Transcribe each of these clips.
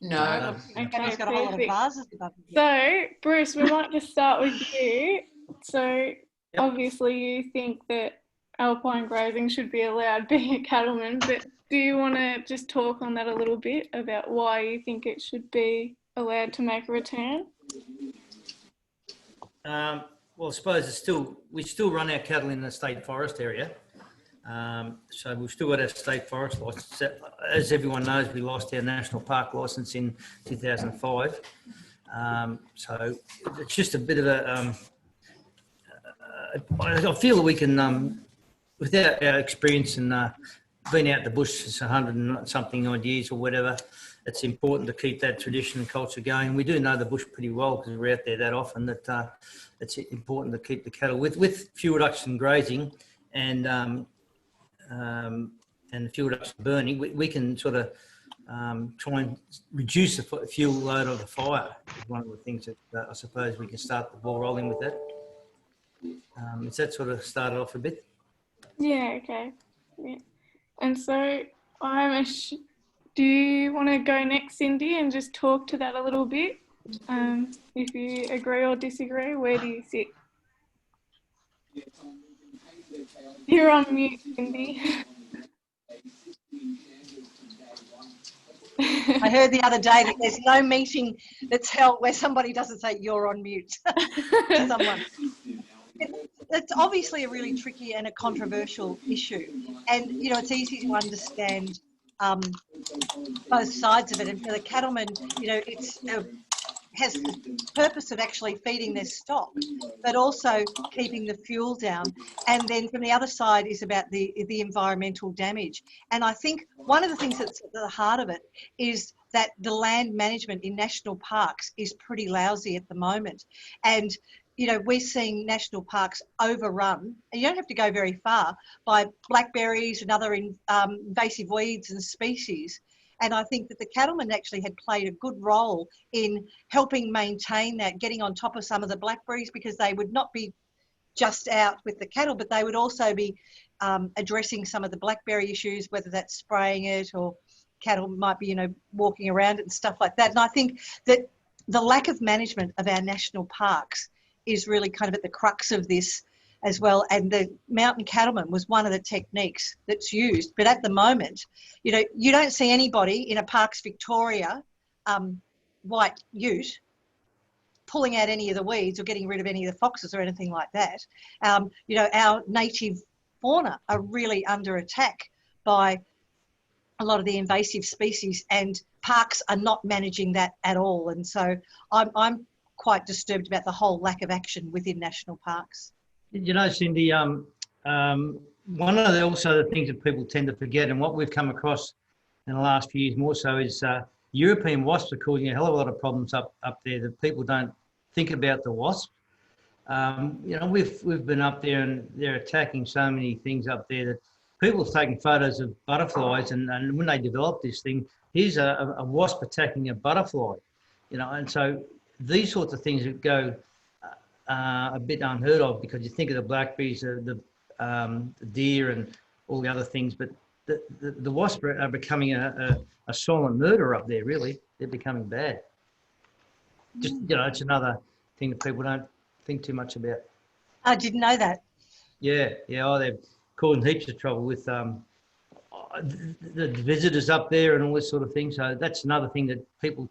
No. Okay, Kammy's got a whole lot of perfect. vases above him. So, Bruce, we might just start with you. So, Yep. obviously you think that Alpine Grazing should be allowed being a cattleman, but do you want to just talk on that a little bit about why you think it should be allowed to make a return? Well, I suppose we still run our cattle in the state forest area. So we've still got our state forest licence. As everyone knows, we lost our national park licence in 2005. So it's just a bit of a, I feel that we can, without our experience and being out the bush for 100 and something odd years or whatever, it's important to keep that tradition and culture going. We do know the bush pretty well because we're out there that often, that it's important to keep the cattle with fuel reduction grazing and fuel reduction burning. We can sort of try and reduce the fuel load of the fire. Is one of the things that I suppose we can start the ball rolling with that. Is that sort of started off a bit? Yeah, okay. Yeah. And so do you want to go next, Cindy, and just talk to that a little bit? If you agree or disagree, where do you sit? You're on mute, Cindy. I heard the other day that there's no meeting that's held where somebody doesn't say you're on mute to someone. It's obviously a really tricky and a controversial issue. And, you know, it's easy to understand both sides of it. And for the cattlemen, you know, it's has the purpose of actually feeding their stock, but also keeping the fuel down. And then from the other side is about the environmental damage. And I think one of the things that's at the heart of it is that the land management in national parks is pretty lousy at the moment. And, you know, we're seeing national parks overrun, and you don't have to go very far, by blackberries and other invasive weeds and species. And I think that the cattlemen actually had played a good role in helping maintain that, getting on top of some of the blackberries, because they would not be just out with the cattle, but they would also be addressing some of the blackberry issues, whether that's spraying it or cattle might be, you know, walking around it and stuff like that. And I think that the lack of management of our national parks is really kind of at the crux of this as well. And the mountain cattleman was one of the techniques that's used. But at the moment, you know, you don't see anybody in a Parks Victoria white ute pulling out any of the weeds or getting rid of any of the foxes or anything like that. You know, our native fauna are really under attack by a lot of the invasive species, and parks are not managing that at all. And so I'm quite disturbed about the whole lack of action within national parks. You know, Cindy, one of the things that people tend to forget, and what we've come across in the last few years more so, is European wasps are causing a hell of a lot of problems up there that people don't think about the wasps. You know, we've been up there and they're attacking so many things up there that people have taken photos of butterflies, and when they developed this thing, here's a wasp attacking a butterfly, you know, and so these sorts of things that go a bit unheard of, because you think of the blackberries, the deer and all the other things, but the wasps are becoming a silent murder up there, really. They're becoming bad. Just, you know, it's another thing that people don't think too much about. I didn't know that. Yeah, oh, they're causing heaps of trouble with the visitors up there and all this sort of thing. So that's another thing that people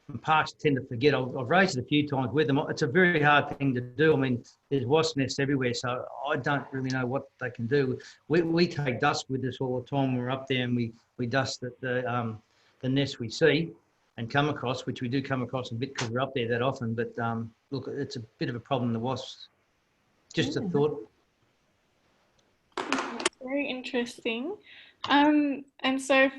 from parks tend to forget. I've raised it a few times with them. It's a very hard thing to do. I mean, there's wasp nests everywhere, so I don't really know what they can do. We take dust with us all the time when we're up there, and we dust the nests we see and come across, which we do come across a bit because we're up there that often. But look, it's a bit of a problem, the wasps. Just a thought. Very interesting. And so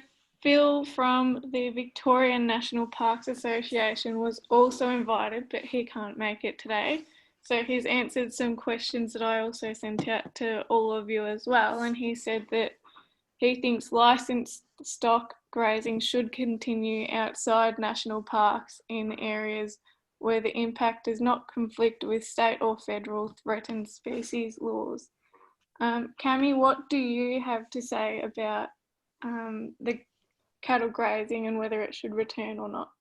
Phil from the Victorian National Parks Association was also invited, but he can't make it today. So he's answered some questions that I also sent out to all of you as well. And he said that he thinks licensed stock grazing should continue outside national parks in areas where the impact does not conflict with state or federal threatened species laws. Kammy, what do you have to say about the cattle grazing and whether it should return or not?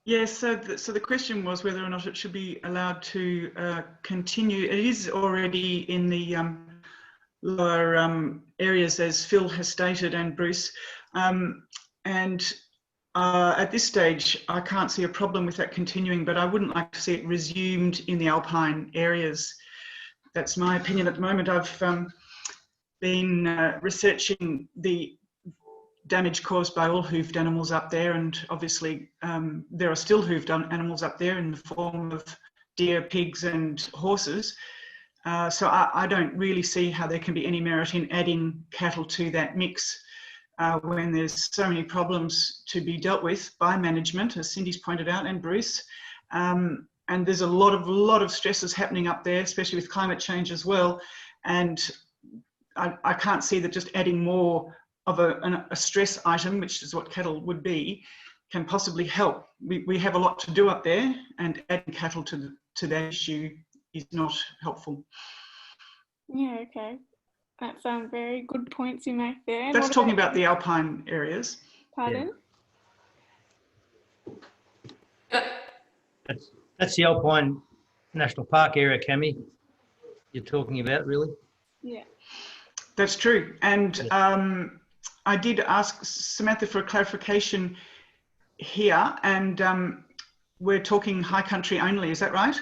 Yes, so the question was whether or not it should be allowed to continue. It is already in the lower areas, as Phil has stated, and Bruce. At this stage, I can't see a problem with that continuing, but I wouldn't like to see it resumed in the alpine areas. That's my opinion at the moment. I've been researching the damage caused by all hoofed animals up there, and obviously there are still hoofed animals up there in the form of deer, pigs and horses. So I don't really see how there can be any merit in adding cattle to that mix when there's so many problems to be dealt with by management, as Cindy's pointed out, and Bruce. And there's a lot of stresses happening up there, especially with climate change as well. And I can't see that just adding more of a stress item, which is what cattle would be, can possibly help. We have a lot to do up there, and adding cattle to that issue is not helpful. Yeah, okay. That's very good points you make there. That's talking about the alpine areas. Pardon? Yeah. That's the Alpine National Park area, Kammy, you're talking about, really? Yeah. That's true. And I did ask Samantha for a clarification here, and we're talking high country only, is that right?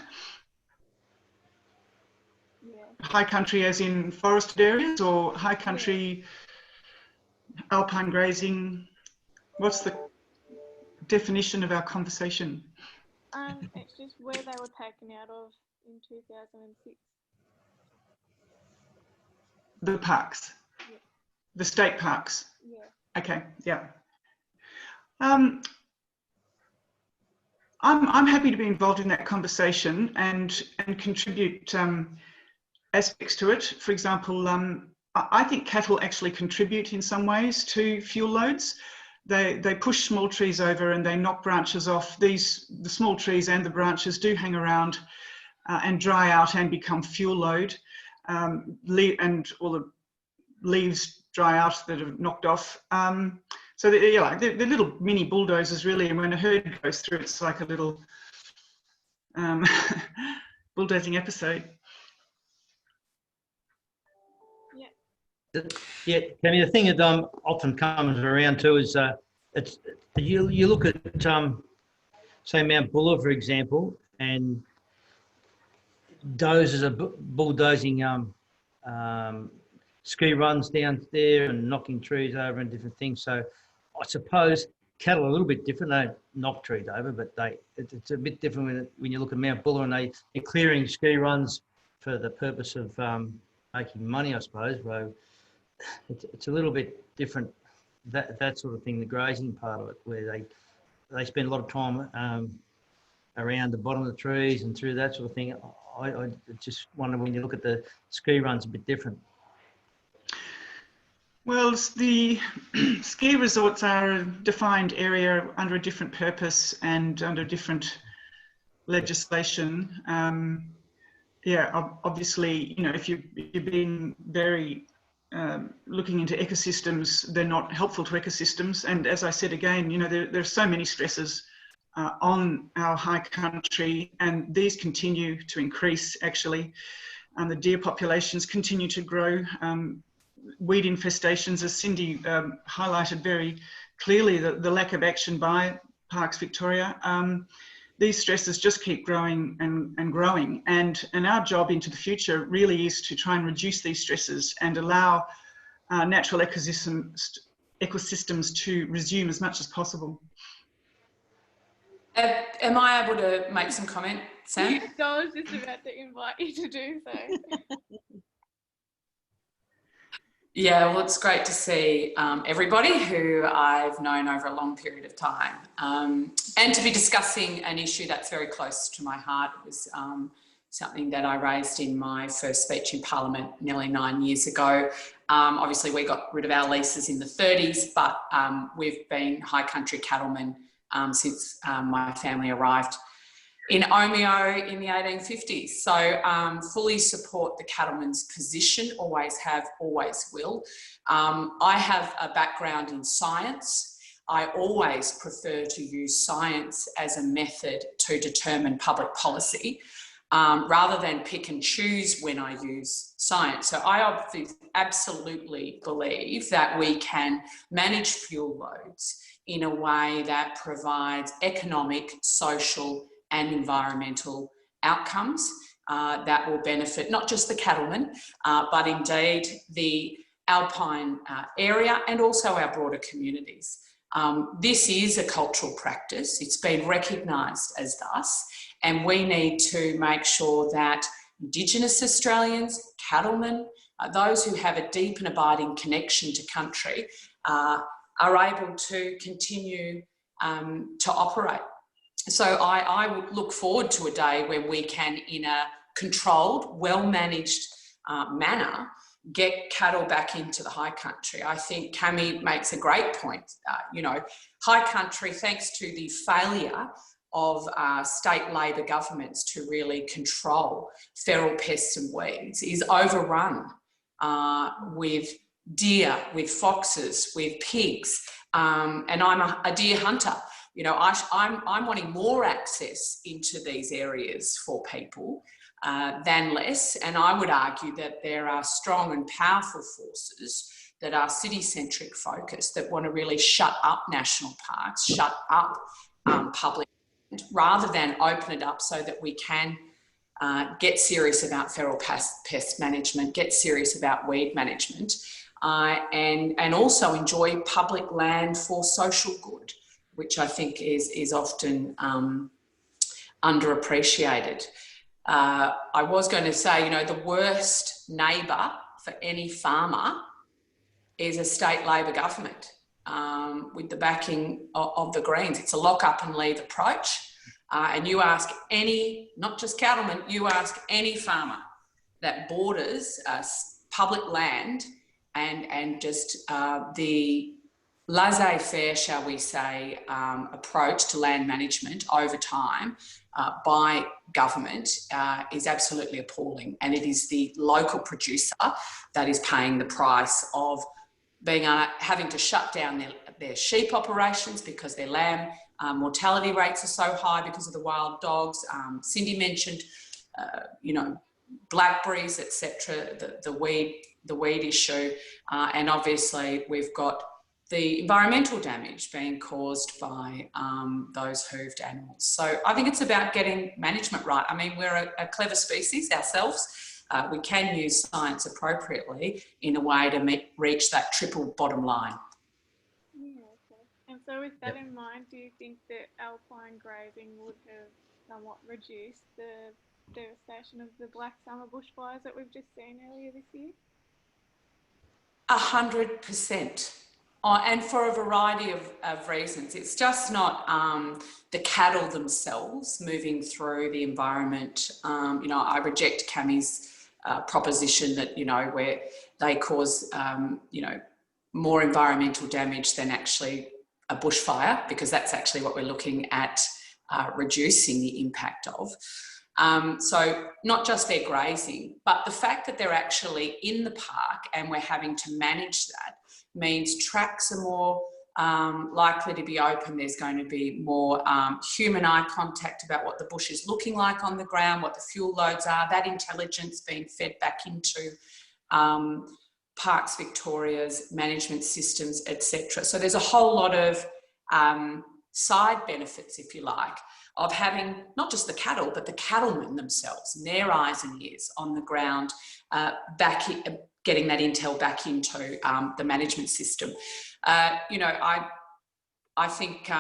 Yeah. High country as in forested areas, or high country alpine grazing? What's the definition of our conversation? It's just where they were taken out of in 2006. The parks? Yeah. The state parks? Yeah. Okay, yeah. I'm happy to be involved in that conversation and contribute aspects to it. For example, I think cattle actually contribute in some ways to fuel loads. They push small trees over and they knock branches off. The small trees and the branches do hang around and dry out and become fuel load. And all the leaves dry out that are knocked off. So they're little mini bulldozers really, and when a herd goes through, it's like a little bulldozing episode. Yeah, Kammy, the thing that often comes around to is it's you look at say Mount Buller, for example, and dozers are bulldozing ski runs down there and knocking trees over and different things. So I suppose cattle are a little bit different. They don't knock trees over, but it's a bit different when you look at Mount Buller and they're clearing ski runs for the purpose of making money, I suppose. So it's a little bit different, that sort of thing, the grazing part of it, where they spend a lot of time around the bottom of the trees and through that sort of thing. I just wonder, when you look at the ski runs, a bit different. Well, the ski resorts are a defined area under a different purpose and under different legislation. Obviously, if you're being very looking into ecosystems, they're not helpful to ecosystems. And as I said again, there are so many stresses on our high country, and these continue to increase actually. And the deer populations continue to grow. Weed infestations, as Cindy highlighted very clearly, the lack of action by Parks Victoria. These stresses just keep growing and growing. And our job into the future really is to try and reduce these stresses and allow natural ecosystems to resume as much as possible. Am I able to make some comment, Sam? Yes, I was just about to invite you to do so. Yeah, well, it's great to see everybody who I've known over a long period of time, and to be discussing an issue that's very close to my heart. It was something that I raised in my first speech in Parliament nearly 9 years ago. Obviously, we got rid of our leases in the 30s, but we've been high country cattlemen since my family arrived in Omeo in the 1850s. So fully support the cattleman's position, always have, always will. I have a background in science. I always prefer to use science as a method to determine public policy, rather than pick and choose when I use science. So I absolutely believe that we can manage fuel loads in a way that provides economic, social and environmental outcomes that will benefit not just the cattlemen, but indeed the Alpine area and also our broader communities. This is a cultural practice. It's been recognised as thus, and we need to make sure that Indigenous Australians, cattlemen, those who have a deep and abiding connection to country are able to continue to operate. So I would look forward to a day where we can, in a controlled, well-managed manner, get cattle back into the high country. I think Kammy makes a great point. You know, high country, thanks to the failure of state Labor governments to really control feral pests and weeds, is overrun with deer, with foxes, with pigs. And I'm a deer hunter. You know, I'm wanting more access into these areas for people than less. And I would argue that there are strong and powerful forces that are city-centric focused that want to really shut up national parks, shut up public, rather than open it up so that we can get serious about feral pest management, get serious about weed management, and also enjoy public land for social good, which I think is often underappreciated. I was going to say, you know, the worst neighbour for any farmer is a state Labor government with the backing of the Greens. It's a lock up and leave approach. And you ask any, not just cattlemen, you ask any farmer that borders public land and just the laissez-faire, shall we say, approach to land management over time by government is absolutely appalling. And it is the local producer that is paying the price of being having to shut down their sheep operations because their lamb mortality rates are so high because of the wild dogs. Cindy mentioned, you know, blackberries, etc., the weed issue, and obviously we've got the environmental damage being caused by those hooved animals. So I think it's about getting management right. I mean, we're a clever species ourselves. We can use science appropriately in a way to reach that triple bottom line. Yeah, okay. And so with that in mind, do you think that Alpine grazing would have somewhat reduced the devastation of the black summer bushfires that we've just seen earlier this year? 100%. And for a variety of reasons. It's just not the cattle themselves moving through the environment. You know, I reject Kammy's proposition that, you know, where they cause, you know, more environmental damage than actually a bushfire, because that's actually what we're looking at reducing the impact of. So not just their grazing, but the fact that they're actually in the park and we're having to manage that means tracks are more likely to be open. There's going to be more human eye contact about what the bush is looking like on the ground, what the fuel loads are, that intelligence being fed back into Parks Victoria's management systems, etc. So there's a whole lot of side benefits, if you like, of having not just the cattle, but the cattlemen themselves and their eyes and ears on the ground, getting that intel back into the management system. You know, I think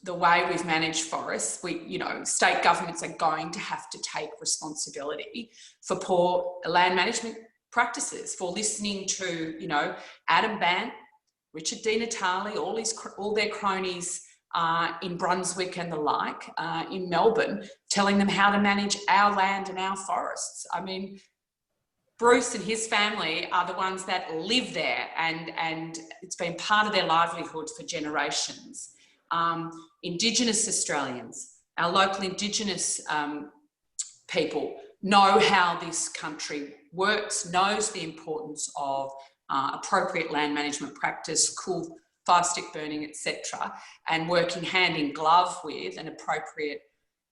the way we've managed forests, you know, state governments are going to have to take responsibility for poor land management practices, for listening to, you know, Adam Bandt, Richard Di Natale, all their cronies in Brunswick and the like, in Melbourne, telling them how to manage our land and our forests. I mean, Bruce and his family are the ones that live there, and it's been part of their livelihood for generations. Indigenous Australians, our local Indigenous people know how this country works, knows the importance of appropriate land management practice, fire stick burning, etc., and working hand in glove with an appropriate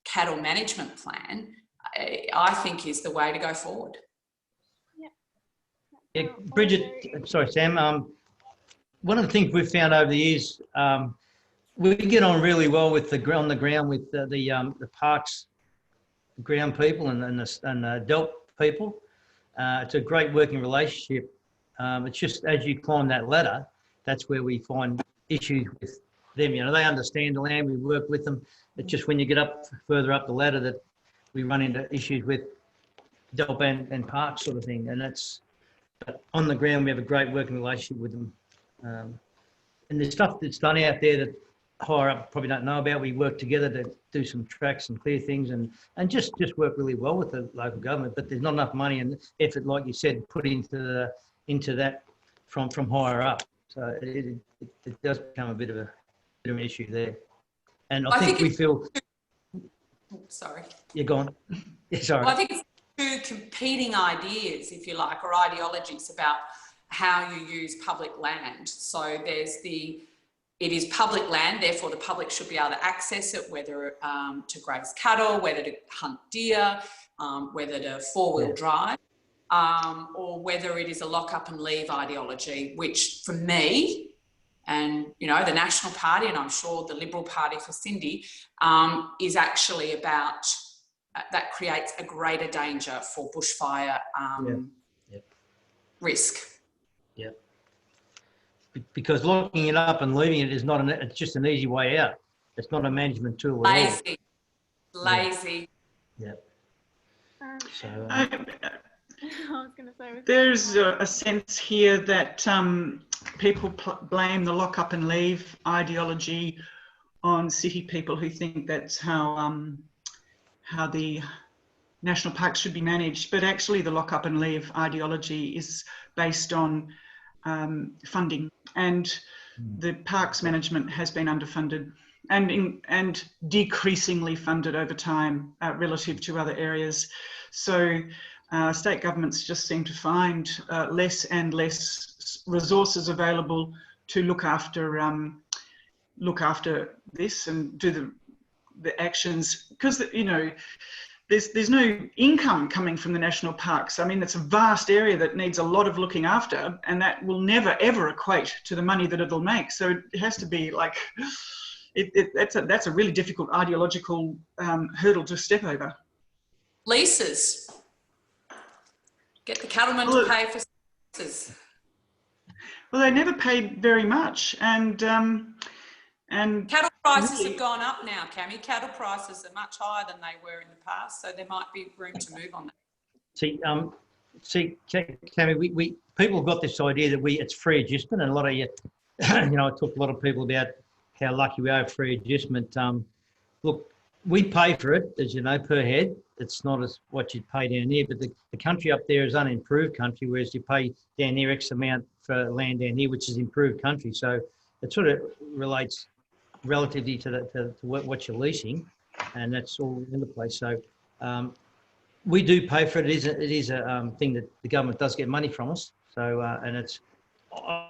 cattle management plan, I think is the way to go forward. Yeah, Bridget, sorry, Sam. One of the things we've found over the years, we get on really well with on the ground with the parks ground people and the DELP people. It's a great working relationship. It's just as you climb that ladder, that's where we find issues with them. You know, they understand the land, we work with them. It's just when you get up further up the ladder that we run into issues with DELP and parks sort of thing. And but on the ground, we have a great working relationship with them. And the stuff that's done out there that higher up probably don't know about, we work together to do some tracks and clear things and just work really well with the local government. But there's not enough money and effort, like you said, put into that from higher up. So it does become a bit of an issue there. And I think we feel. Sorry. You're gone. Yeah, sorry. Well, I think it's two competing ideas, if you like, or ideologies about how you use public land. So there's it is public land, therefore the public should be able to access it, whether to graze cattle, whether to hunt deer, whether to four-wheel drive, or whether it is a lock up and leave ideology, which for me, and you know, the National Party, and I'm sure the Liberal Party for Cindy, is actually about that creates a greater danger for bushfire risk. Yeah. Because locking it up and leaving it is not it's just an easy way out. It's not a management tool at all. Lazy. Yeah. So, I was going to say, there's a sense here that people blame the lock up and leave ideology on city people who think that's how the national parks should be managed. But actually the lock up and leave ideology is based on funding, and the parks management has been underfunded and decreasingly funded over time relative to other areas. So state governments just seem to find less and less resources available to look after this and do the actions, because you know there's no income coming from the national parks. I mean, it's a vast area that needs a lot of looking after, and that will never ever equate to the money that it'll make. So it has to be like that's a really difficult ideological hurdle to step over. Leases. Get the cattlemen to pay for leases. Well, they never paid very much, and cattle prices have gone up now, Kammy. Cattle prices are much higher than they were in the past, so there might be room to move on that. See, Kammy, we people have got this idea that it's free adjustment, and a lot of you know, I talk to a lot of people about how lucky we are with free adjustment. Look, we pay for it, as you know, per head. It's not as what you'd pay down here, but the country up there is unimproved country, whereas you pay down here X amount for land down here, which is improved country. So it sort of relates relatively to what you're leasing, and that's all in the place. So we do pay for it. It is a thing that the government does get money from us. So and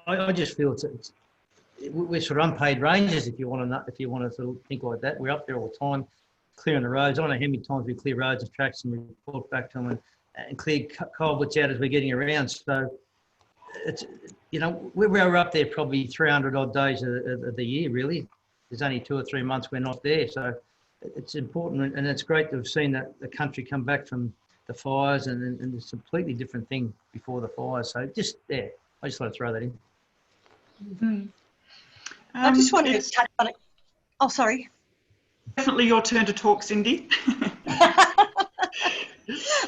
I just feel we're sort of unpaid rangers, if you want to sort of think like that. We're up there all the time, clearing the roads. I don't know how many times we clear roads and tracks and report back to them and clear culverts out as we're getting around. So it's, you know, we're up there probably 300 odd days of the year, really. There's only 2 or 3 months we're not there. So it's important, and it's great to have seen that the country come back from the fires, and it's a completely different thing before the fires. So just there, I just want to throw that in. Mm-hmm. I just wanted to touch on it. Oh, sorry. Definitely your turn to talk, Cindy.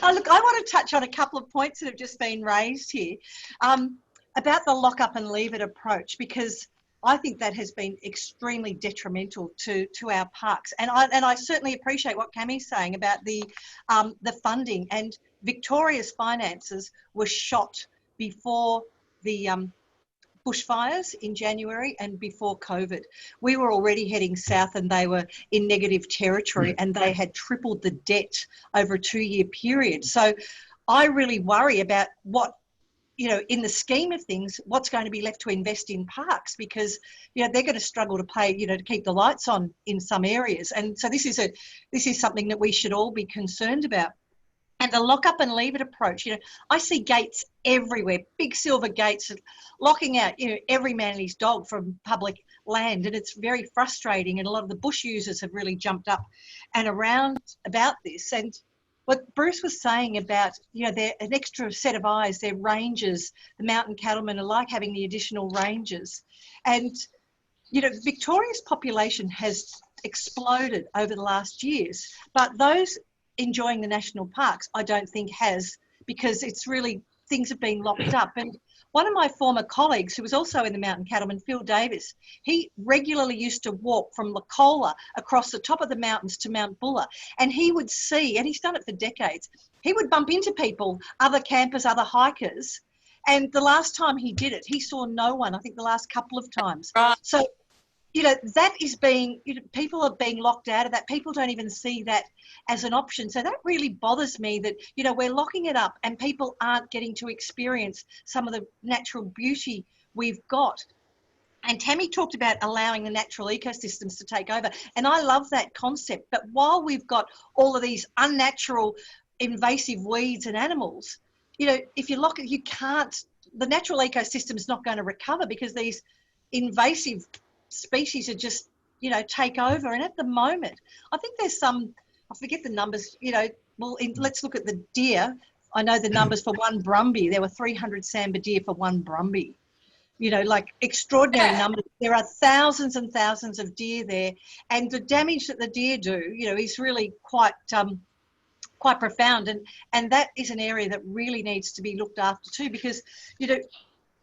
Look, I want to touch on a couple of points that have just been raised here about the lock up and leave it approach, because I think that has been extremely detrimental to our parks. And I certainly appreciate what Kammy's saying about the funding. And Victoria's finances were shot before the bushfires in January and before COVID. We were already heading south and they were in negative territory, and they had tripled the debt over a 2-year period. So I really worry about what you know, in the scheme of things, what's going to be left to invest in parks? Because, you know, they're going to struggle to pay, you know, to keep the lights on in some areas. And so this is something that we should all be concerned about. And the lock up and leave it approach, you know, I see gates everywhere, big silver gates locking out, you know, every man and his dog from public land. And it's very frustrating. And a lot of the bush users have really jumped up and around about this. And what Bruce was saying about, you know, they're an extra set of eyes, they're rangers, the mountain cattlemen are like having the additional rangers. And, you know, Victoria's population has exploded over the last years, but those enjoying the national parks, I don't think has, because it's really, things have been locked up. And one of my former colleagues, who was also in the Mountain Cattlemen, Phil Davis, he regularly used to walk from Lacola across the top of the mountains to Mount Buller, and he would see, and he's done it for decades, he would bump into people, other campers, other hikers, and the last time he did it, he saw no one, I think the last couple of times. So, you know, that is being, you know, people are being locked out of that. People don't even see that as an option. So that really bothers me that, you know, we're locking it up and people aren't getting to experience some of the natural beauty we've got. And Tammy talked about allowing the natural ecosystems to take over. And I love that concept. But while we've got all of these unnatural invasive weeds and animals, you know, if you lock it, you can't, the natural ecosystem is not going to recover because these invasive species are just, you know, take over. And at the moment, I think there's some, I forget the numbers, you know, well, let's look at the deer. I know the numbers for one brumby. There were 300 sambar deer for one brumby. You know, like extraordinary numbers. There are thousands and thousands of deer there. And the damage that the deer do, you know, is really quite profound. And that is an area that really needs to be looked after too, because, you know,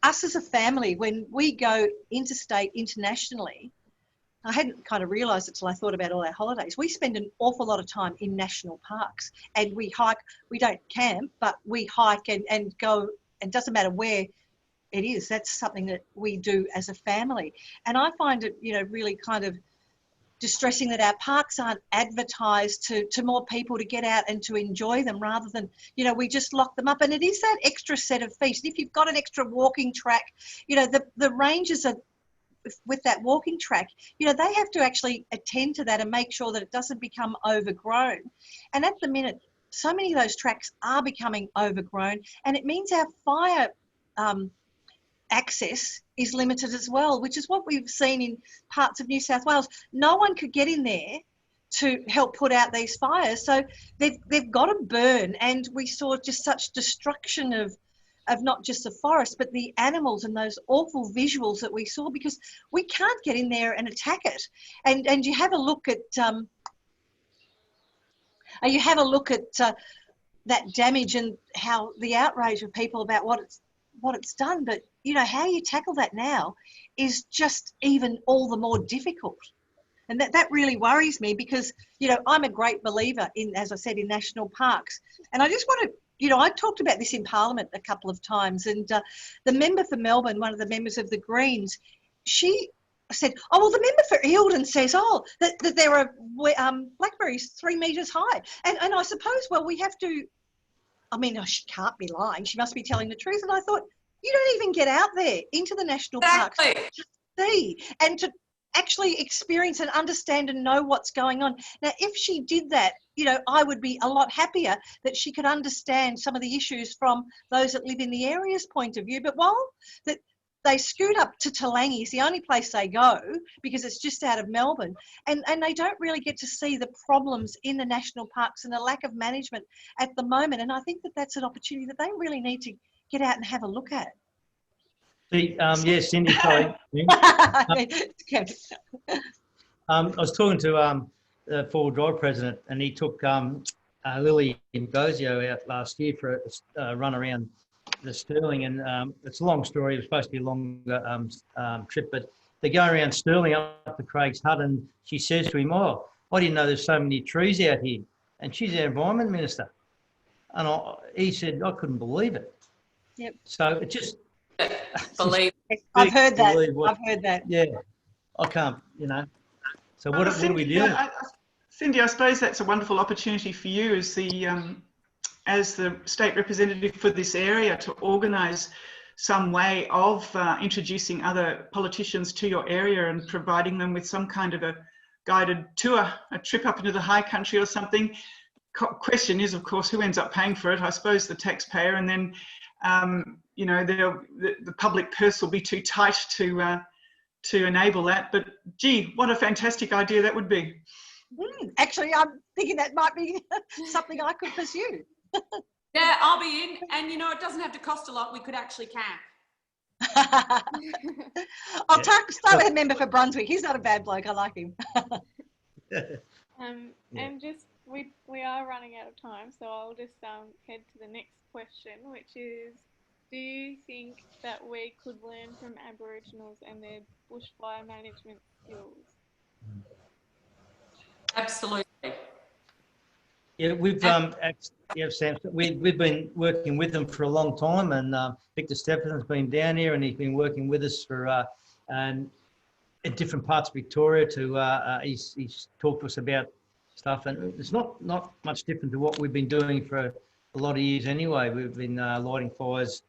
us as a family, when we go interstate, internationally, I hadn't kind of realised it till I thought about all our holidays. We spend an awful lot of time in national parks and we hike. We don't camp, but we hike and go, and it doesn't matter where it is. That's something that we do as a family. And I find it, you know, really kind of distressing that our parks aren't advertised to more people to get out and to enjoy them, rather than, you know, we just lock them up. And it is that extra set of feet. If you've got an extra walking track, you know, the rangers are with that walking track, you know, they have to actually attend to that and make sure that it doesn't become overgrown. And at the minute, so many of those tracks are becoming overgrown, and it means our fire access is limited as well, which is what we've seen in parts of New South Wales. No one could get in there to help put out these fires, so they've got to burn. And we saw just such destruction of not just the forest but the animals, and those awful visuals that we saw, because we can't get in there and attack it. And you have a look at that damage and how the outrage of people about what it's done, but you know, how you tackle that now is just even all the more difficult. And that really worries me, because, you know, I'm a great believer in, as I said, in national parks. And I just want to, you know, I talked about this in Parliament a couple of times, and the member for Melbourne, one of the members of the Greens, she said, oh, well, the member for Eildon says, that there are blackberries 3 metres high. And I suppose, well, we have to, I mean, she can't be lying. She must be telling the truth. And I thought, you don't even get out there into the national parks to see and to actually experience and understand and know what's going on. Now, if she did that, you know, I would be a lot happier that she could understand some of the issues from those that live in the area's point of view. But while that they scoot up to Talangi, is the only place they go because it's just out of Melbourne, and they don't really get to see the problems in the national parks and the lack of management at the moment. And I think that that's an opportunity that they really need to get out and have a look at. Yes, Cindy, sorry. I was talking to the Forward Drive president, and he took Lily and Gozio out last year for a run around the Stirling, and it's a long story. It was supposed to be a longer trip, but they go around Stirling up to Craig's Hut, and she says to him, oh, I didn't know there's so many trees out here. And she's our Environment Minister. And he said, I couldn't believe it. Yep. So it just... Believe. I've heard that. I've heard that. Yeah, I can't, you know. So what do we do? Cindy, I suppose that's a wonderful opportunity for you as the as the state representative for this area to organise some way of introducing other politicians to your area and providing them with some kind of a guided tour, a trip up into the high country or something. Question is, of course, who ends up paying for it? I suppose the taxpayer, and then you know, the public purse will be too tight to enable that. But gee, what a fantastic idea that would be. Actually, I'm thinking that might be something I could pursue. Yeah, I'll be in. And, you know, it doesn't have to cost a lot. We could actually camp. I'll start with a member for Brunswick. He's not a bad bloke. I like him. And just, we are running out of time, so I'll just head to the next question, which is, do you think that we could learn from Aboriginals and their bushfire management skills? Absolutely. Yeah, we've Sam, we've been working with them for a long time, and Victor Stephenson's been down here, and he's been working with us for in different parts of Victoria. He's talked to us about stuff, and it's not much different to what we've been doing for a lot of years anyway. We've been lighting fires.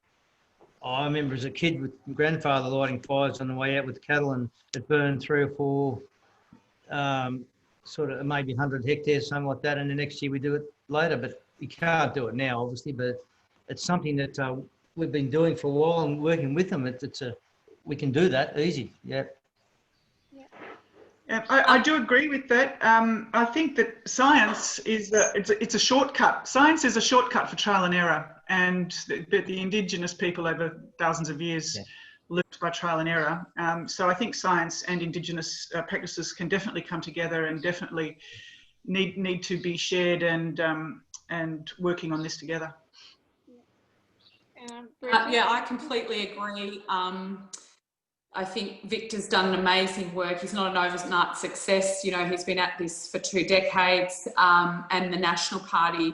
I remember as a kid with my grandfather lighting fires on the way out with cattle, and it burned 3 or 4, sort of maybe 100 hectares, something like that. And the next year we do it later, but we can't do it now, obviously. But it's something that we've been doing for a while and working with them. We can do that easy. Yeah. Yeah, I do agree with that. I think that science is it's a shortcut. Science is a shortcut for trial and error, and the Indigenous people over thousands of years lived by trial and error. So I think science and Indigenous practices can definitely come together and definitely need to be shared and working on this together. Yeah, I completely agree. I think Victor's done an amazing work. He's not an overnight success. You know, he's been at this for 2 decades, and the National Party,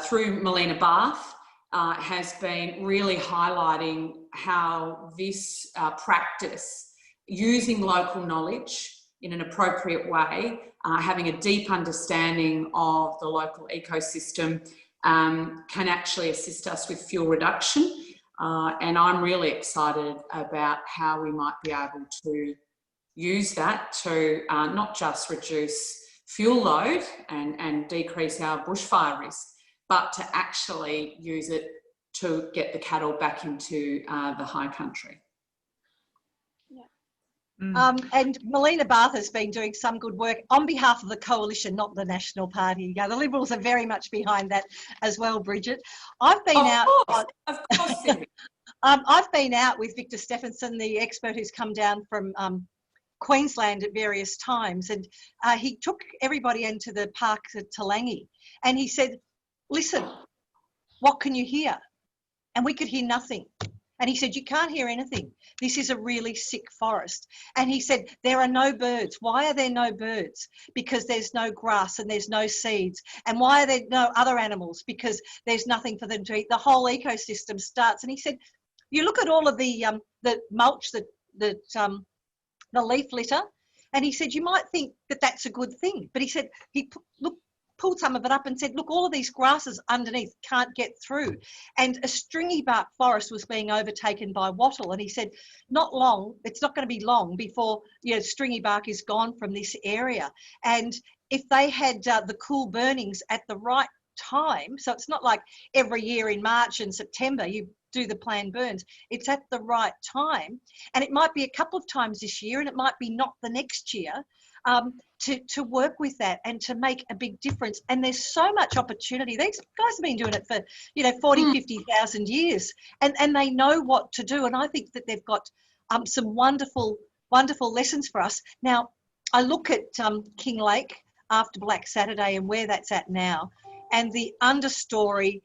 through Melina Barth, has been really highlighting how this practice, using local knowledge in an appropriate way, having a deep understanding of the local ecosystem, can actually assist us with fuel reduction. And I'm really excited about how we might be able to use that to not just reduce fuel load and decrease our bushfire risk, but to actually use it to get the cattle back into the high country. And Melina Barth has been doing some good work on behalf of the coalition, not the National Party. The Liberals are very much behind that as well, Bridget. I've been Of course, Cindy. I've been out with Victor Stephenson, the expert who's come down from Queensland at various times, and he took everybody into the parks at Talangi, and he said, listen, what can you hear? And we could hear nothing. And he said, you can't hear anything. This is a really sick forest. And he said, there are no birds. Why are there no birds? Because there's no grass and there's no seeds. And why are there no other animals? Because there's nothing for them to eat. The whole ecosystem starts. And he said, you look at all of the mulch, the leaf litter, and he said, you might think that that's a good thing. But he said, pulled some of it up and said, look, all of these grasses underneath can't get through. And a stringy bark forest was being overtaken by wattle. And he said, not long, it's not going to be long before stringy bark is gone from this area. And if they had the cool burnings at the right time, so it's not like every year in March and September you do the planned burns, it's at the right time. And it might be a couple of times this year, and it might be not the next year, to work with that and to make a big difference. And there's so much opportunity. These guys have been doing it for 40, 50,000 years, and they know what to do. And I think that they've got some wonderful lessons for us. Now, I look at King Lake after Black Saturday and where that's at now, and the understory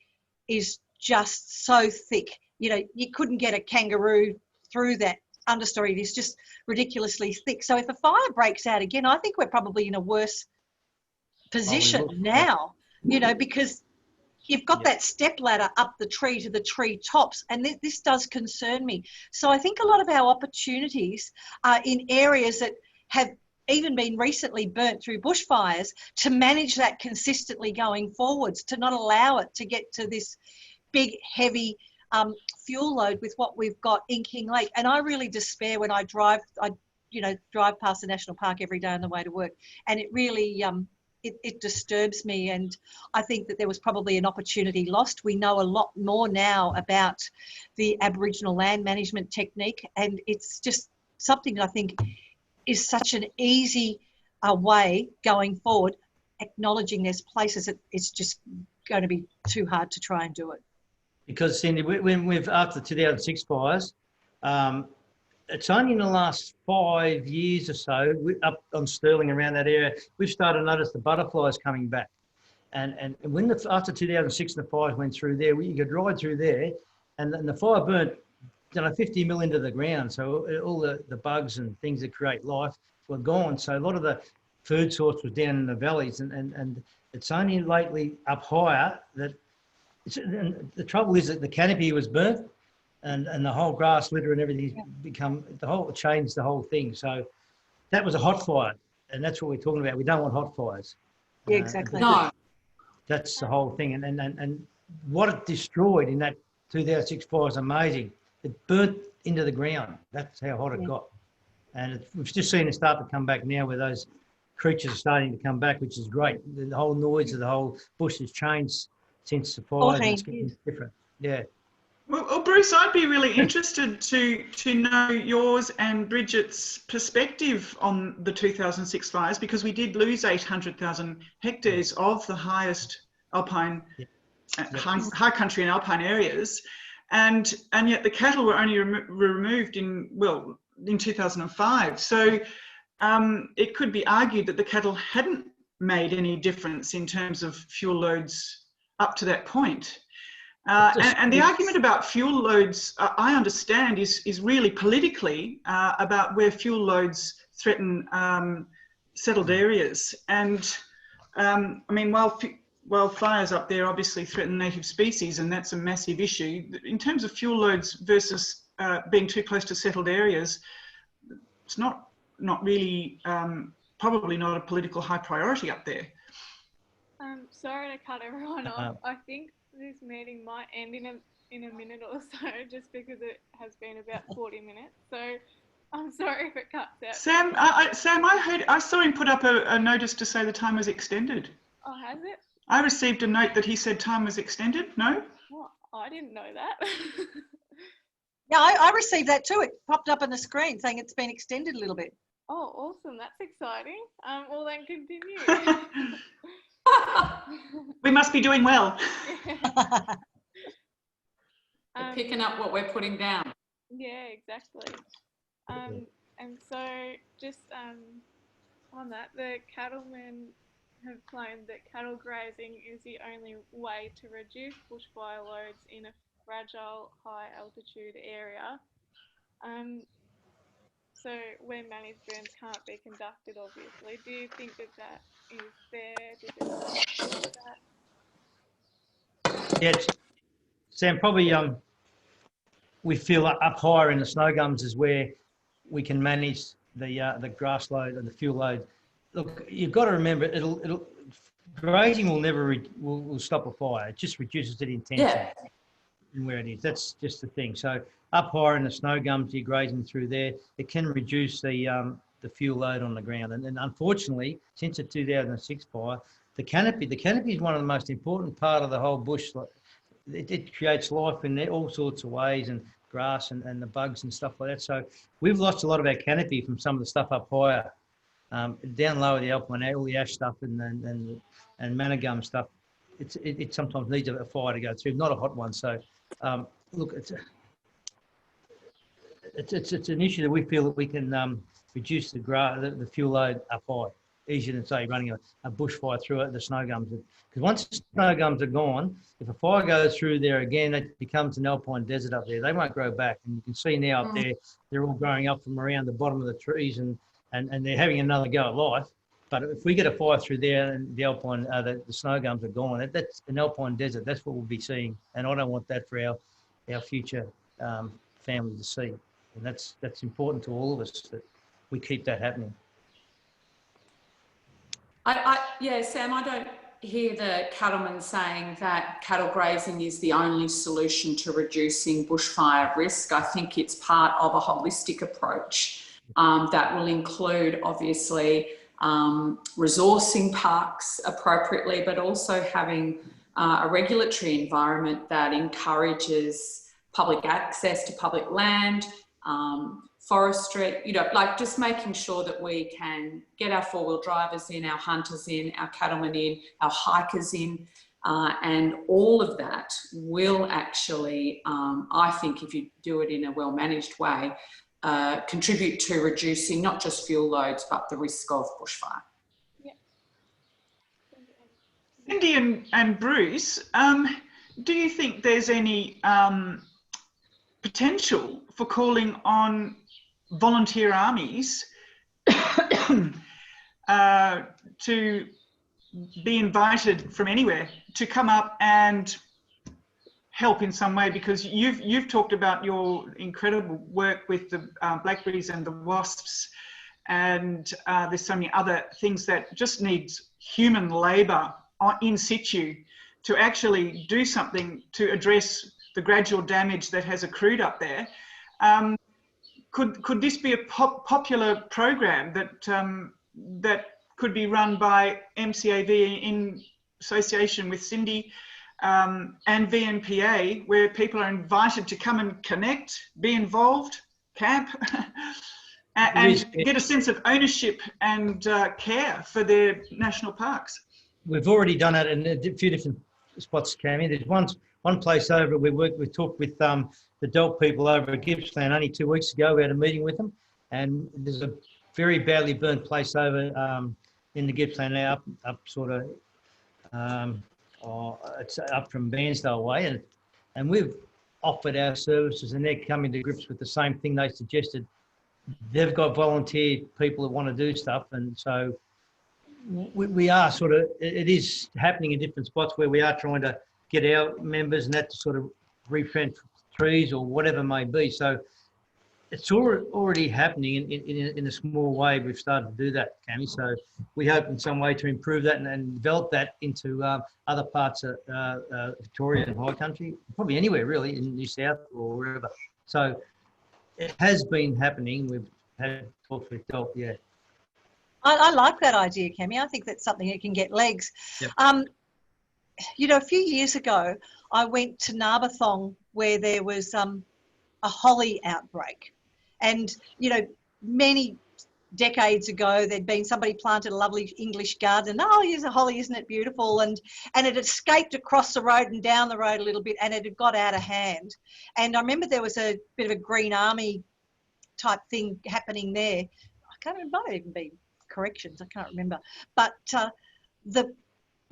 is just so thick. You couldn't get a kangaroo through that understory. It is just ridiculously thick. So if a fire breaks out again, I think we're probably in a worse position now, because you've got that step ladder up the tree to the tree tops, and this does concern me. So I think a lot of our opportunities are in areas that have even been recently burnt through bushfires, to manage that consistently going forwards, to not allow it to get to this big, heavy fuel load with what we've got in King Lake. And I really despair when I drive past the national park every day on the way to work, and it really it disturbs me. And I think that there was probably an opportunity lost. We know a lot more now about the Aboriginal land management technique, and it's just something that I think is such an easy way going forward, acknowledging there's places that it's just going to be too hard to try and do it. Because, Cindy, when we've, after the 2006 fires, it's only in the last 5 years or so, up on Stirling, around that area, we've started to notice the butterflies coming back. And when after 2006 and the fires went through there, you could ride through there, and the fire burnt 50 mil into the ground. So all the bugs and things that create life were gone. So a lot of the food source was down in the valleys, and it's only lately up higher that the trouble is that the canopy was burnt, and the whole grass litter and everything's changed the whole thing. So that was a hot fire, and that's what we're talking about. We don't want hot fires. Yeah, exactly. No. That's the whole thing. And what it destroyed in that 2006 fire is amazing. It burnt into the ground. That's how hot it got. And we've just seen it start to come back now, where those creatures are starting to come back, which is great. The whole noise of the whole bush has changed since the fire. It's getting different. Yeah. Well, Bruce, I'd be really interested to know yours and Bridget's perspective on the 2006 fires, because we did lose 800,000 hectares of the highest alpine, high country and alpine areas, and yet the cattle were only removed in 2005. So it could be argued that the cattle hadn't made any difference in terms of fuel loads up to that point. And the argument about fuel loads, I understand, is really politically about where fuel loads threaten settled areas. And I mean, while fires up there obviously threaten native species, and that's a massive issue, in terms of fuel loads versus being too close to settled areas, it's not really, probably not a political high priority up there. Sorry to cut everyone off. I think this meeting might end in a minute or so, just because it has been about 40 minutes. So I'm sorry if it cuts out. Sam, I saw him put up a notice to say the time was extended. Oh, has it? I received a note that he said time was extended. No? Well, I didn't know that. Yeah, I received that too. It popped up on the screen saying it's been extended a little bit. Oh, awesome. That's exciting. Well, then continue. We must be doing well. We're picking up what we're putting down. Yeah, exactly. And so just on that, the cattlemen have claimed that cattle grazing is the only way to reduce bushfire loads in a fragile high altitude area. So where managed burns can't be conducted, obviously. Do you think that is fair? Yeah, Sam, probably we feel up higher in the snow gums is where we can manage the grass load and the fuel load. Look, you've got to remember, grazing will never will stop a fire. It just reduces the intensity and where it is. That's just the thing. So up higher in the snow gums, you're grazing through there, it can reduce the fuel load on the ground. And unfortunately, since the 2006 fire, the canopy is one of the most important part of the whole bush. It creates life in there all sorts of ways, and grass and the bugs and stuff like that. So we've lost a lot of our canopy from some of the stuff up higher. Down lower, the alpine, all the ash stuff and manna gum stuff, it sometimes needs a fire to go through, not a hot one. So look, it's an issue that we feel that we can reduce the fuel load up high, easier than say running a bushfire through it, the snow gums. Because once the snow gums are gone, if a fire goes through there again, it becomes an alpine desert up there. They won't grow back, and you can see now up there they're all growing up from around the bottom of the trees, and they're having another go at life. But if we get a fire through there and the alpine, the snow gums are gone, that's an alpine desert. That's what we'll be seeing, and I don't want that for our future family to see. And that's important to all of us, that we keep that happening. Yeah, Sam, I don't hear the cattlemen saying that cattle grazing is the only solution to reducing bushfire risk. I think it's part of a holistic approach that will include, obviously, resourcing parks appropriately, but also having a regulatory environment that encourages public access to public land, forestry, like just making sure that we can get our four-wheel drivers in, our hunters in, our cattlemen in, our hikers in, and all of that will actually, I think if you do it in a well-managed way, contribute to reducing not just fuel loads, but the risk of bushfire. Cindy and Bruce, do you think there's any potential for calling on volunteer armies to be invited from anywhere to come up and help in some way? Because you've talked about your incredible work with the blackberries and the wasps, and there's so many other things that just needs human labour in situ to actually do something to address the gradual damage that has accrued up there. Could this be a popular program that could be run by MCAV in association with Cindy and VNPA, where people are invited to come and connect, be involved, camp, and get a sense of ownership and care for their national parks? We've already done it in a few different spots, Kammy. There's one place over, we talked with the Delp people over at Gippsland only 2 weeks ago. We had a meeting with them, and there's a very badly burnt place over in the Gippsland now, up sort of, it's up from Bairnsdale way, and we've offered our services, and they're coming to grips with the same thing they suggested. They've got volunteer people that want to do stuff, and so we are sort of, it is happening in different spots where we are trying to get our members and that to sort of replant trees or whatever it may be. So it's already happening in a small way. We've started to do that, Kammy. So we hope in some way to improve that and develop that into other parts of Victoria and High Country, probably anywhere really, in New South or wherever. So it has been happening. We've had talks with Delp, yeah. I like that idea, Kammy. I think that's something that can get legs. Yep. A few years ago, I went to Narberthong where there was a holly outbreak. And, many decades ago, there'd been somebody planted a lovely English garden. Oh, here's a holly, isn't it beautiful? And it had escaped across the road and down the road a little bit, and it had got out of hand. And I remember there was a bit of a Green Army type thing happening there. I can't remember, it might even be corrections, I can't remember. But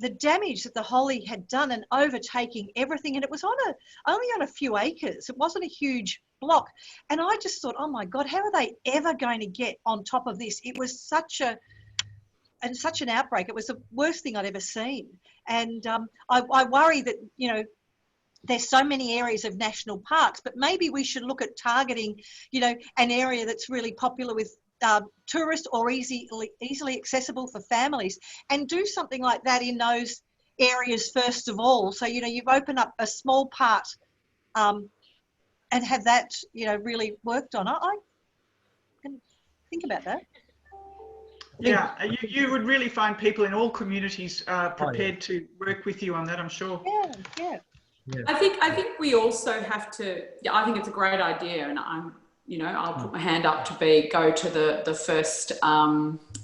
the damage that the holly had done and overtaking everything, and it was only on a few acres. It wasn't a huge block. And I just thought, oh my God, how are they ever going to get on top of this? It was such an outbreak. It was the worst thing I'd ever seen. And I worry that, there's so many areas of national parks, but maybe we should look at targeting, an area that's really popular with tourists or easily accessible for families, and do something like that in those areas first of all. So, you've opened up a small part and have that, really worked on. I can think about that. Yeah, you would really find people in all communities prepared to work with you on that, I'm sure. Yeah. I think we also have to, I think it's a great idea, and I'll put my hand up to go to the first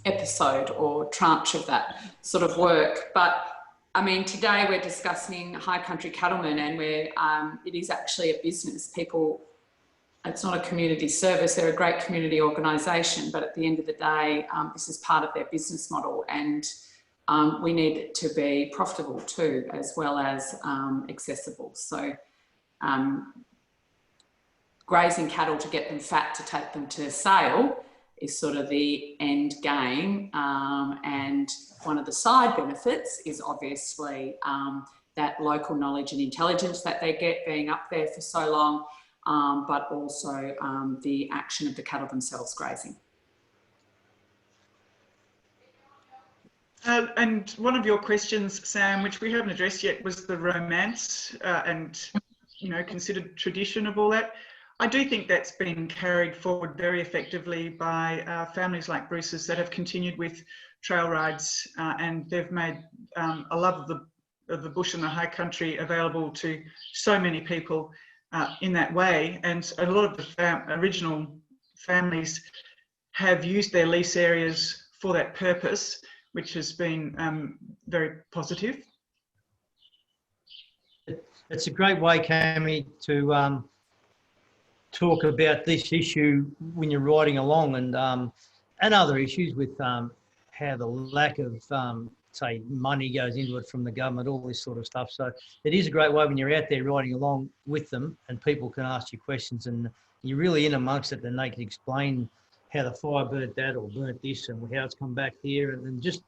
episode or tranche of that sort of work. But I mean, today we're discussing High Country Cattlemen, and it is actually a business. It's not a community service. They're a great community organisation, but at the end of the day, this is part of their business model, and we need it to be profitable too, as well as accessible. So grazing cattle to get them fat to take them to sale is sort of the end game. And one of the side benefits is obviously that local knowledge and intelligence that they get being up there for so long, but also the action of the cattle themselves grazing. And one of your questions, Sam, which we haven't addressed yet, was the romance and, you know, considered tradition of all that. I do think that's been carried forward very effectively by families like Bruce's that have continued with trail rides, and they've made a love of the bush and the high country available to so many people in that way. And a lot of the original families have used their lease areas for that purpose, which has been very positive. It's a great way, Kammy, to talk about this issue when you're riding along, and other issues with how the lack of say money goes into it from the government, all this sort of stuff. So it is a great way when you're out there riding along with them, and people can ask you questions, and you're really in amongst it, and they can explain how the fire burnt that or burnt this and how it's come back here, and just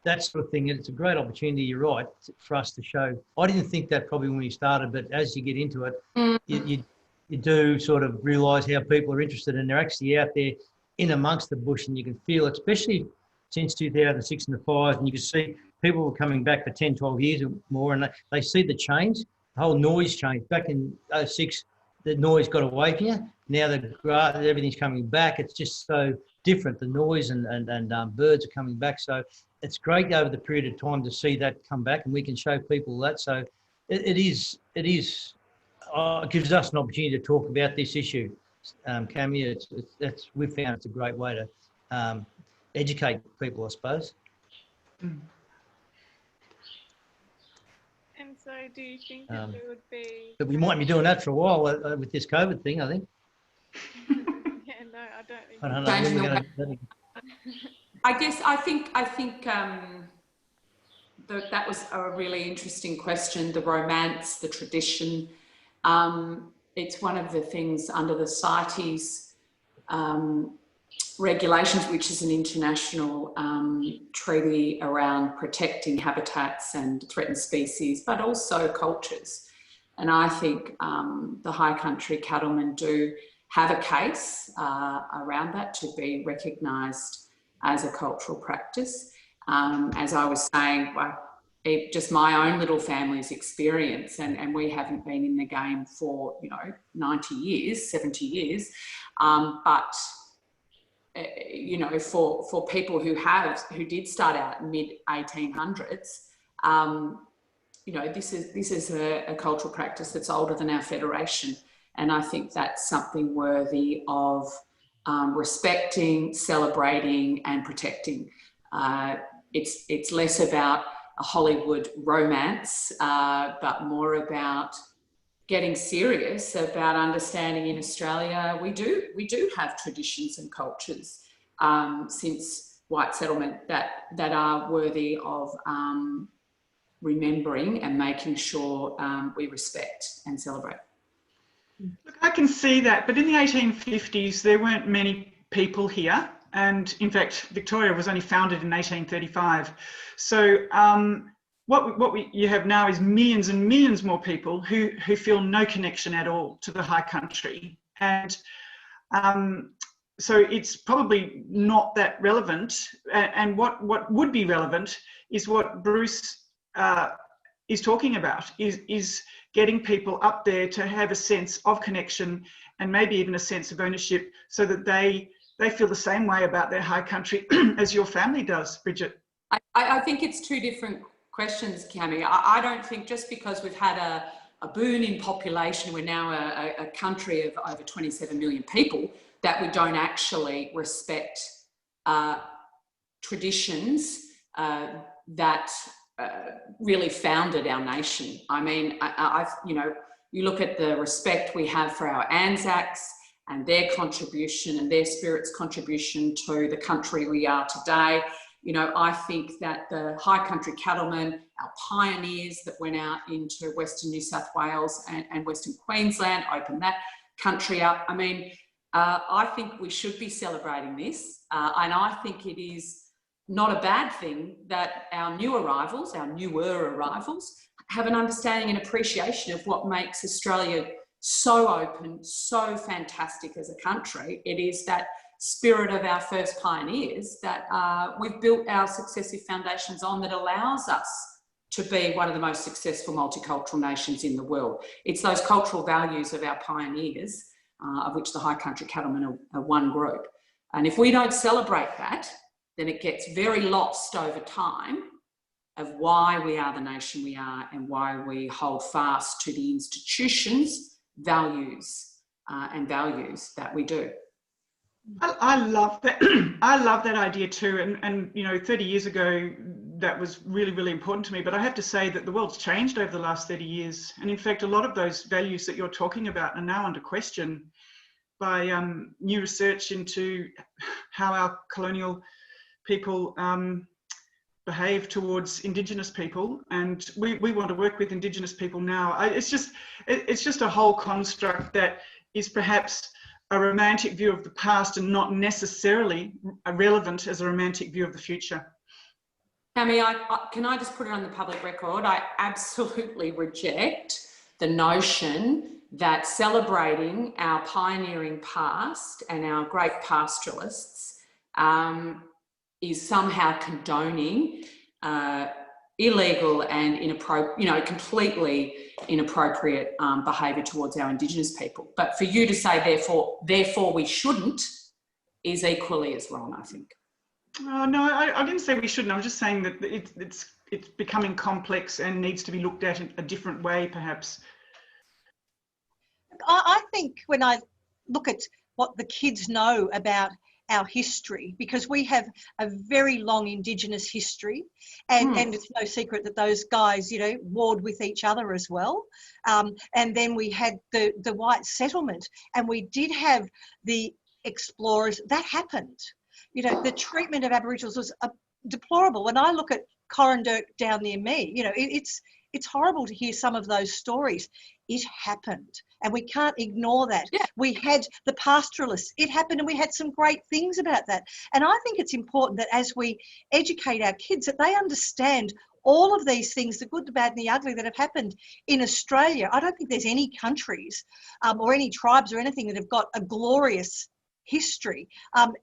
that sort of thing. And it's a great opportunity, you're right, for us to show. I didn't think that probably when we started, but as you get into it, you do sort of realise how people are interested, and they're actually out there in amongst the bush, and you can feel it, especially since 2006 and the fires, and you can see people were coming back for 10, 12 years or more, and they see the change, the whole noise change. Back in 2006, the noise got away from you. Now the grass, everything's coming back. It's just so different, the noise, and birds are coming back. So it's great over the period of time to see that come back, and we can show people that. So it gives us an opportunity to talk about this issue. Kammy, we've found it's a great way to educate people, I suppose. And so do you think that there would be... But we might be doing that for a while with this COVID thing, I think. Yeah, no, I don't think... I don't know. I think that was a really interesting question, the romance, the tradition. It's one of the things under the CITES regulations, which is an international treaty around protecting habitats and threatened species, but also cultures. And I think the high country cattlemen do have a case around that to be recognised as a cultural practice. As I was saying, just my own little family's experience, and we haven't been in the game for, 90 years, 70 years, but for people who did start out mid 1800s, this is a cultural practice that's older than our federation, and I think that's something worthy of respecting, celebrating, and protecting. It's less about a Hollywood romance, but more about getting serious about understanding in Australia we do have traditions and cultures since white settlement that are worthy of remembering and making sure we respect and celebrate. Look, I can see that, but in the 1850s there weren't many people here, and in fact Victoria was only founded in 1835. So what you have now is millions and millions more people who feel no connection at all to the high country, and so it's probably not that relevant. And what would be relevant is what Bruce is talking about, is getting people up there to have a sense of connection and maybe even a sense of ownership, so that they feel the same way about their high country as your family does, Bridget. I think it's two different questions, Kammy. I don't think just because we've had a boom in population, we're now a country of over 27 million people, that we don't actually respect traditions that really founded our nation. I mean, you look at the respect we have for our Anzacs and their contribution and their spirit's contribution to the country we are today. I think that the high country cattlemen, our pioneers that went out into Western New South Wales and Western Queensland, opened that country up. I mean, I think we should be celebrating this. And I think it is not a bad thing that our newer arrivals have an understanding and appreciation of what makes Australia so open, so fantastic as a country. It is that spirit of our first pioneers that we've built our successive foundations on, that allows us to be one of the most successful multicultural nations in the world. It's those cultural values of our pioneers, of which the high country cattlemen are one group. And if we don't celebrate that, then it gets very lost over time of why we are the nation we are and why we hold fast to the institutions, values that we do. I love that. I love that idea too. And you know, 30 years ago, that was really, really important to me. But I have to say that the world's changed over the last 30 years. And in fact, a lot of those values that you're talking about are now under question by new research into how our colonial people behave towards Indigenous people. And we want to work with Indigenous people now. It's just a whole construct that is perhaps a romantic view of the past and not necessarily relevant as a romantic view of the future. Kammy, can I just put it on the public record? I absolutely reject the notion that celebrating our pioneering past and our great pastoralists is somehow condoning illegal and inappropriate, completely inappropriate behaviour towards our Indigenous people. But for you to say therefore we shouldn't is equally as wrong, I think. Oh, no, I didn't say we shouldn't. I was just saying that it's becoming complex and needs to be looked at in a different way, perhaps. I think when I look at what the kids know about our history, because we have a very long Indigenous history, and it's no secret that those guys, warred with each other as well. And then we had the white settlement, and we did have the explorers. That happened. The treatment of Aboriginals was deplorable. When I look at Corandurk down near me, it's horrible to hear some of those stories. It happened, and we can't ignore that. Yeah. We had the pastoralists. It happened, and we had some great things about that. And I think it's important that as we educate our kids, that they understand all of these things, the good, the bad, and the ugly, that have happened in Australia. I don't think there's any countries or any tribes or anything that have got a glorious history.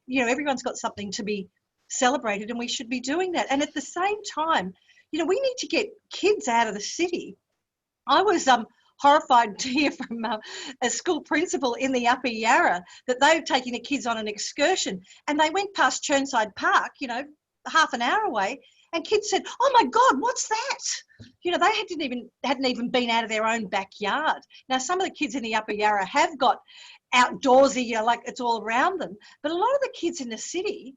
Everyone's got something to be celebrated, and we should be doing that. And at the same time, we need to get kids out of the city. I was horrified to hear from a school principal in the Upper Yarra that they were taking the kids on an excursion, and they went past Chirnside Park, half an hour away, and kids said, "Oh my God, what's that?" They hadn't even been out of their own backyard. Now, some of the kids in the Upper Yarra have got outdoorsy, like it's all around them, but a lot of the kids in the city,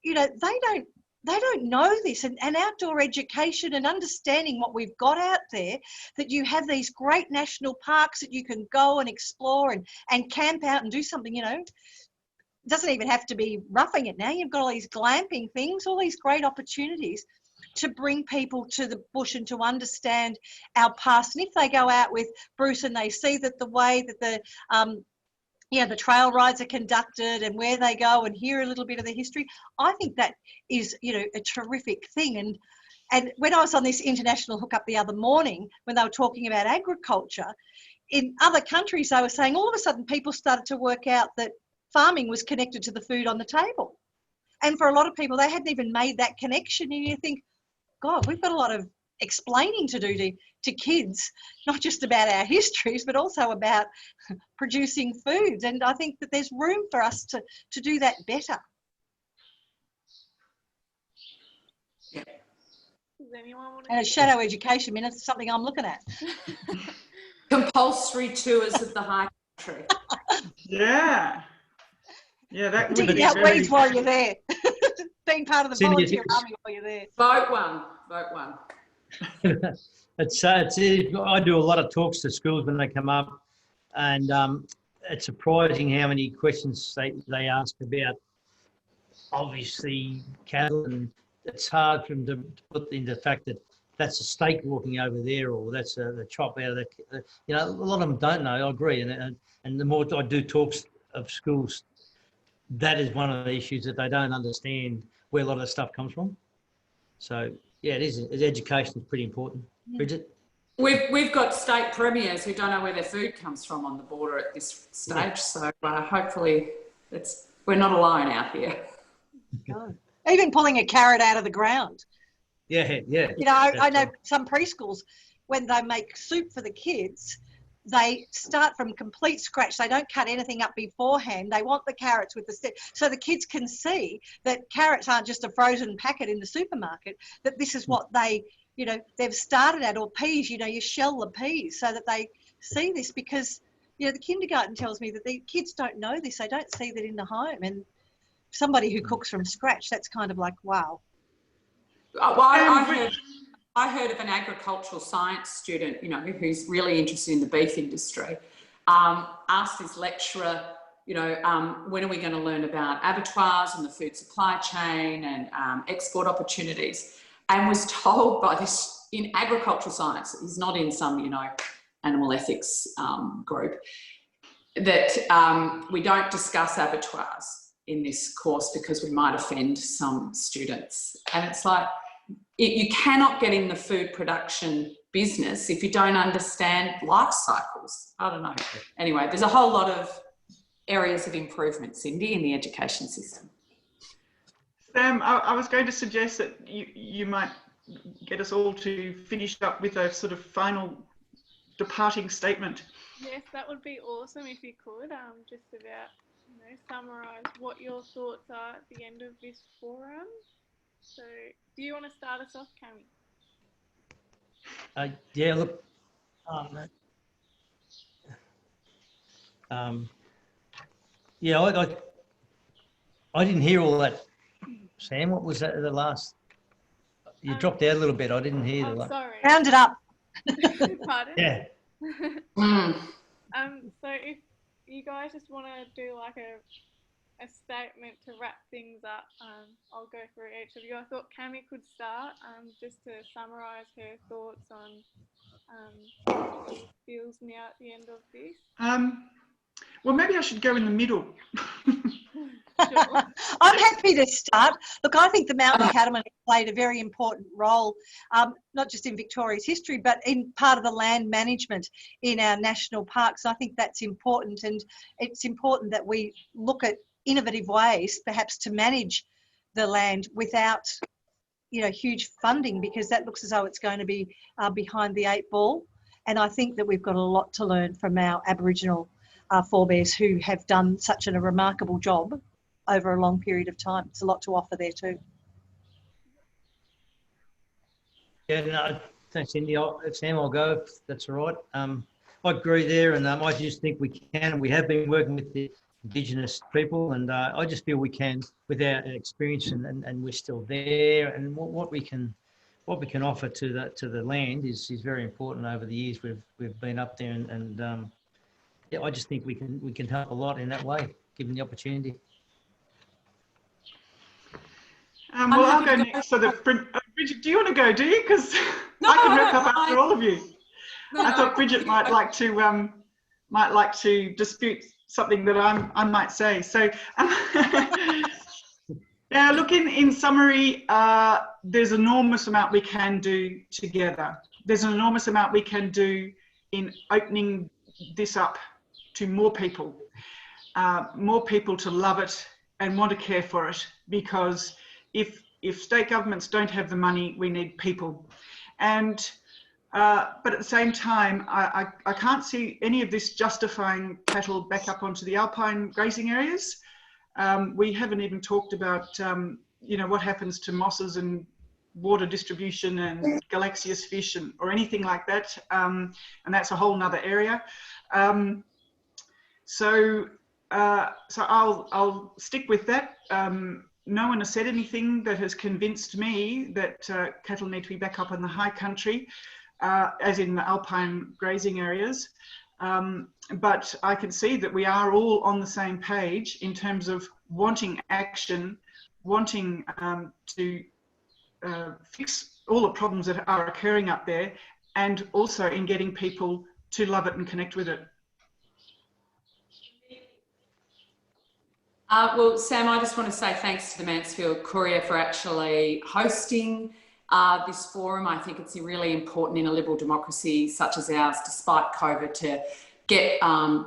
they don't know this, and outdoor education and understanding what we've got out there, that you have these great national parks that you can go and explore and camp out and do something, it doesn't even have to be roughing it now. You've got all these glamping things, all these great opportunities to bring people to the bush and to understand our past. And if they go out with Bruce and they see that the way that the trail rides are conducted and where they go and hear a little bit of the history, I think that is, a terrific thing. And when I was on this international hookup the other morning, when they were talking about agriculture, in other countries, they were saying all of a sudden people started to work out that farming was connected to the food on the table. And for a lot of people, they hadn't even made that connection. And you think, God, we've got a lot of explaining to do to kids, not just about our histories, but also about producing foods. And I think that there's room for us to do that better. Yeah. Does anyone want to? And a shadow education minute is something I'm looking at. Compulsory tours of the high country. Yeah, that would be digging out very... weeds while you're there. Being part of the Cindy, volunteer army while you're there. Vote one. I do a lot of talks to schools when they come up, and it's surprising how many questions they ask about, obviously, cattle, and it's hard for them to put into the fact that that's a steak walking over there, or that's the chop out of the, a lot of them don't know. I agree, and the more I do talks of schools, that is one of the issues, that they don't understand where a lot of the stuff comes from. So yeah, it is. Education is pretty important. Bridget? We've got state premiers who don't know where their food comes from on the border at this stage. So hopefully it's We're not alone out here. No. Even pulling a carrot out of the ground. Yeah. You know, I know some preschools, when they make soup for the kids, they start from complete scratch. They don't cut anything up beforehand. They want the carrots with the so the kids can see that carrots aren't just a frozen packet in the supermarket, that this is what they, you know, they've started at. Or peas, you know, you shell the peas so that they see this, because, you know, the kindergarten tells me that the kids don't know this. They don't see that in the home. And somebody who cooks from scratch, that's kind of like, wow. Well, I heard of an agricultural science student, you know, who's really interested in the beef industry, asked his lecturer, you know, when are we going to learn about abattoirs and the food supply chain and export opportunities, and was told by this, in agricultural science, he's not in some, you know, animal ethics group, that we don't discuss abattoirs in this course because we might offend some students. And it's like, you cannot get in the food production business if you don't understand life cycles. I don't know. Anyway, there's a whole lot of areas of improvement, Cindy, in the education system. Sam, I was going to suggest that you might get us all to finish up with a sort of final departing statement. Yes, that would be awesome if you could. Just about, you know, summarise what your thoughts are at the end of this forum. So, do you want to start us off, Kammy? Yeah, look, yeah, I didn't hear all that. Sam, what was that, the last? You dropped out a little bit. I didn't hear the last. Sorry. Round it up. Pardon? Yeah. So if you guys just want to do like a statement to wrap things up, I'll go through each of you. I thought Kammy could start, just to summarise her thoughts on what she feels now at the end of this. Well, maybe I should go in the middle. Sure. I'm happy to start. Look, I think the mountain cattlemen played a very important role, not just in Victoria's history, but in part of the land management in our national parks. I think that's important, and it's important that we look at innovative ways, perhaps, to manage the land without, you know, huge funding, because that looks as though it's going to be behind the eight ball. And I think that we've got a lot to learn from our Aboriginal forebears who have done such a remarkable job over a long period of time. It's a lot to offer there too. Yeah, no, thanks, Cindy. Sam, I'll go if that's all right. I agree there, and I just think we can. We have been working with the Indigenous people, and I just feel we can, with our experience, and we're still there. And what we can offer to the land is very important. Over the years, we've been up there, and yeah, I just think we can help a lot in that way, given the opportunity. Well, I'll go next. So Bridget, do you want to go? Do you? Because No, I can wrap up I don't after mind. all of you. I thought Bridget might like to dispute something that I might say. So, yeah, look, in summary, there's an enormous amount we can do together. There's an enormous amount we can do in opening this up to more people to love it and want to care for it, because if state governments don't have the money, we need people. And but at the same time, I can't see any of this justifying cattle back up onto the Alpine grazing areas. We haven't even talked about you know, what happens to mosses and water distribution and galaxious fish or anything like that, and that's a whole nother area. So I'll stick with that. No one has said anything that has convinced me that cattle need to be back up in the high country, as in the Alpine grazing areas. But I can see that we are all on the same page in terms of wanting action, wanting to fix all the problems that are occurring up there, and also in getting people to love it and connect with it. Well, Sam, I just want to say thanks to the Mansfield Courier for actually hosting this forum. I think it's really important in a liberal democracy such as ours, despite COVID, get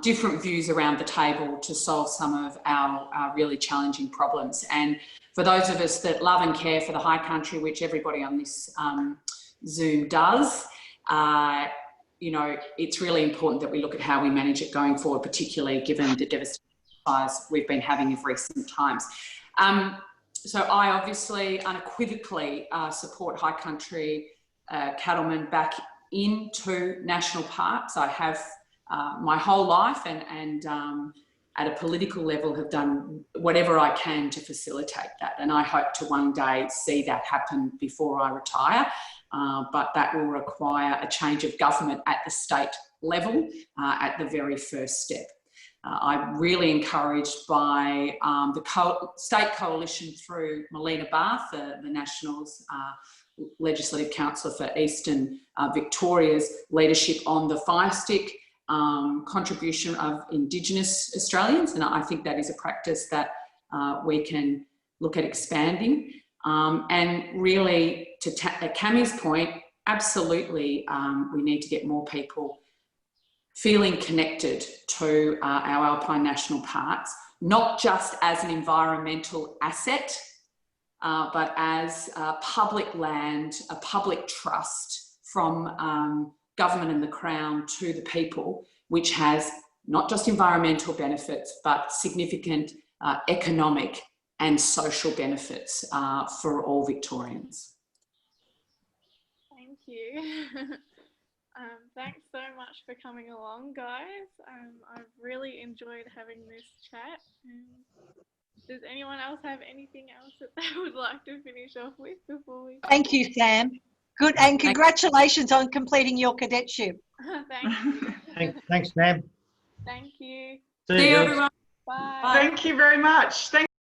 different views around the table to solve some of our really challenging problems. And for those of us that love and care for the high country, which everybody on this Zoom does, you know, it's really important that we look at how we manage it going forward, particularly given the devastating fires we've been having of recent times. So I obviously unequivocally support high country cattlemen back into national parks. I have my whole life, and at a political level have done whatever I can to facilitate that. And I hope to one day see that happen before I retire. But that will require a change of government at the state level at the very first step. I'm really encouraged by the state coalition through Melina Barth, the Nationals Legislative Councillor for Eastern Victoria's leadership on the fire stick contribution of Indigenous Australians. And I think that is a practice that we can look at expanding. And really, to Kammy's point, absolutely, we need to get more people feeling connected to our Alpine National Parks, not just as an environmental asset, but as public land, a public trust from government and the Crown to the people, which has not just environmental benefits, but significant economic and social benefits for all Victorians. Thank you. Thanks so much for coming along, guys. I've really enjoyed having this chat. Does anyone else have anything else that they would like to finish off with before we... Thank you, Sam. Good, and congratulations on completing your cadetship. Thank you. Thanks, Sam. Thank you. See you, everyone. Bye. Thank you very much.